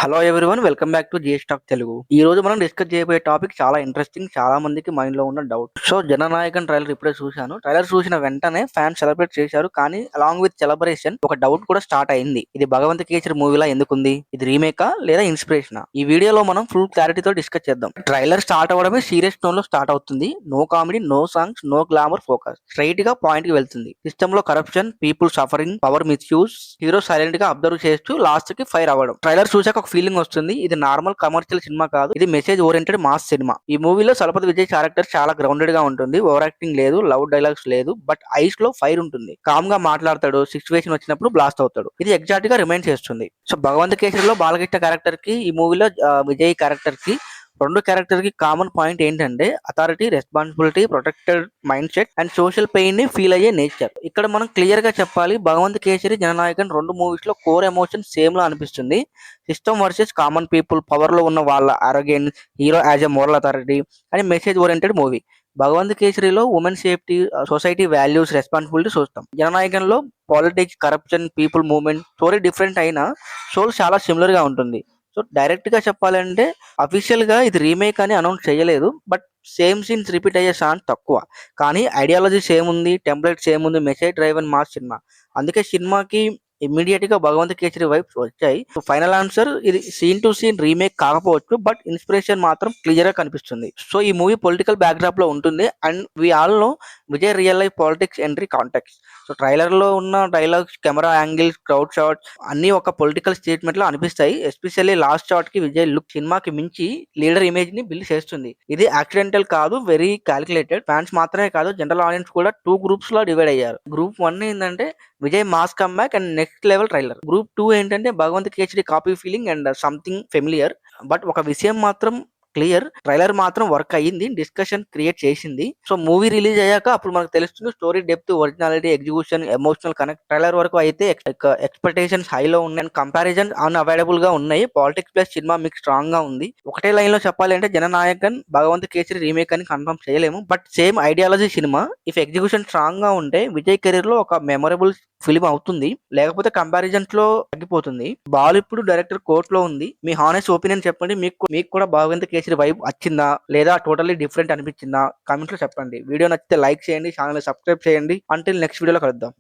Hello everyone, welcome back to GS Talk Telugu. ఈ రోజు మనం డిస్కస్ చేయబోయే టాపిక్ చాలా ఇంట్రెస్టింగ్, చాలా మందికి మైండ్ లో ఉన్న డౌట్. సో జననాయకన్ ట్రైలర్ ఇప్పుడే చూశాను. ట్రైలర్ చూసిన వెంటనే ఫ్యాన్స్ సెలబ్రేట్ చేశారు, కానీ అలాంగ్ విత్ సెలబ్రేషన్ ఒక డౌట్ కూడా స్టార్ట్ అయింది. ఇది భగవంత్ కేసరి మూవీలా ఎందుకుంది? ఇది రీమేకా లేదా ఇన్స్పిరేషనా? ఈ వీడియోలో మనం ఫుల్ క్లారిటీతో డిస్కస్ చేద్దాం. ట్రైలర్ స్టార్ట్ అవ్వడమే సీరియస్ టోన్ లో స్టార్ట్ అవుతుంది. No comedy, no songs, no glamour, focus straight గా పాయింట్ కి వెళ్తుంది. సిస్టమ్ లో corruption, people suffering, power misuse, hero silent గా అబ్జర్వ్ చేస్తూ లాస్ట్ కి ఫైర్ అవ్వడం. ట్రైలర్ చూసాక ఒక ఫీలింగ్ వస్తుంది, ఇది నార్మల్ కమర్షియల్ సినిమా కాదు, ఇది మెసేజ్ ఓరియంటెడ్ మాస్ సినిమా. ఈ మూవీలో సలపతి విజయ్ క్యారెక్టర్ చాలా గ్రౌండెడ్ గా ఉంటుంది. ఓవర్ యాక్టింగ్ లేదు, లవ్ డైలాగ్స్ లేదు, బట్ ఐస్ లో ఫైర్ ఉంటుంది. కామ్ గా మాట్లాడతాడు, సిచ్యువేషన్ వచ్చినప్పుడు బ్లాస్ట్ అవుతాడు. ఇది ఎగ్జాక్ట్ గా రిమైండ్ చేస్తుంది. సో భగవంత్ కేసరిలో బాలకృష్ణ క్యారెక్టర్ కి, ఈ మూవీలో విజయ్ క్యారెక్టర్ కి, రెండు క్యారెక్టర్ కి కామన్ పాయింట్ ఏంటంటే authority, responsibility, protected mind set and social pain ని ఫీల్ అయ్యే నేచర్. ఇక్కడ మనం క్లియర్ గా చెప్పాలి, భగవంత్ కేసరి, జననాయకన్ రెండు మూవీస్ లో కోర్ ఎమోషన్ సేమ్ లా అనిపిస్తుంది. System versus common people, power లో ఉన్న వాళ్ళ arrogance, hero as a moral authority అని మెసేజ్ ఓరియంటెడ్ మూవీ. భగవంత్ కేసరిలో women safety, society values, responsibility చూస్తాం. జననాయకంలో politics, corruption, people movement. Story different అయినా సోల్ చాలా సిమిలర్ గా ఉంటుంది. సో డైరెక్ట్ గా చెప్పాలంటే అఫీషియల్ గా ఇది రీమేక్ అని అనౌన్స్ చేయలేదు, బట్ సేమ్ సీన్స్ రిపీట్ అయ్యే ఛాన్స్ తక్కువ. కానీ ఐడియాలజీ సేమ్ ఉంది, టెంప్లెట్ సేమ్ ఉంది, మెసేజ్ డ్రైవన్ మాస్ సినిమా. అందుకే సినిమాకి ఇమ్మీడియట్ గా భగవంత్ కేసరి వైబ్స్ వచ్చాయి. సో ఫైనల్ ఆన్సర్, ఇది సీన్ టు సీన్ రీమేక్ కాకపోవచ్చు, బట్ ఇన్స్పిరేషన్ మాత్రం క్లియర్ గా కనిపిస్తుంది. సో ఈ మూవీ పొలిటికల్ బ్యాక్డ్రాప్ లో ఉంటుంది, and we all know Vijay real life politics entry contacts. So trailer లో ఉన్న dialogues, camera angles, crowd shots అన్ని ఒక పొలిటికల్ స్టేట్మెంట్ లో అనిపిస్తాయి. ఎస్పెషల్లీ లాస్ట్ షాట్ కి విజయ్ లుక్ సినిమాకి మించి లీడర్ ఇమేజ్ ని బిల్డ్ చేస్తుంది. ఇది యాక్సిడెంటల్ కాదు, వెరీ క్యాలిక్యులేటెడ్. ఫ్యాన్స్ మాత్రమే కాదు, జనరల్ ఆడియన్స్ కూడా టూ గ్రూప్స్ లో డివైడ్ అయ్యారు. గ్రూప్ 1 ఏంటంటే Vijay mass comeback and next level trailer. Group 2 ఏంటంటే Bhagavanth Kesari copy feeling and something familiar. But ఒక విషయం మాత్రం క్లియర్, ట్రైలర్ మాత్రం వర్క్ అయ్యింది, డిస్కషన్ క్రియేట్ చేసింది. సో మూవీ రిలీజ్ అయ్యాక అప్పుడు మనకు తెలుస్తుంది story depth, originality, execution, emotional connect. Trailer వరకు అయితే ఎక్స్పెక్టేషన్స్ హైలో ఉన్నాయి, కంపారిజన్ అన్అవైలబుల్ గా ఉన్నాయి. Politics plus cinema mix strong గా ఉంది. ఒకటే లైన్ లో చెప్పాలి అంటే జననాయకన్ భగవంత్ కేసరి రీమేక్ అని కన్ఫర్మ్ చేయలేము, but same ideology cinema. If execution strong గా ఉంటే విజయ్ కెరీర్ లో ఒక మెమొరబుల్ ఫిల్మ్ అవుతుంది, లేకపోతే కంపారిజన్స్ లో తగ్గిపోతుంది. బాల్ ఇప్పుడు డైరెక్టర్ కోర్ట్ లో ఉంది. మీ హానెస్ట్ ఒపీనియన్ చెప్పండి, మీకు కూడా భగవంత్ కేసరి వైబ్ వచ్చిందా లేదా టోటల్లీ డిఫరెంట్ అనిపించిందా? కామెంట్స్ లో చెప్పండి. వీడియో నచ్చితే లైక్ చేయండి, ఛానల్ సబ్స్క్రైబ్ చేయండి. అంటిల్ నెక్స్ట్ వీడియోలో కలుద్దాం.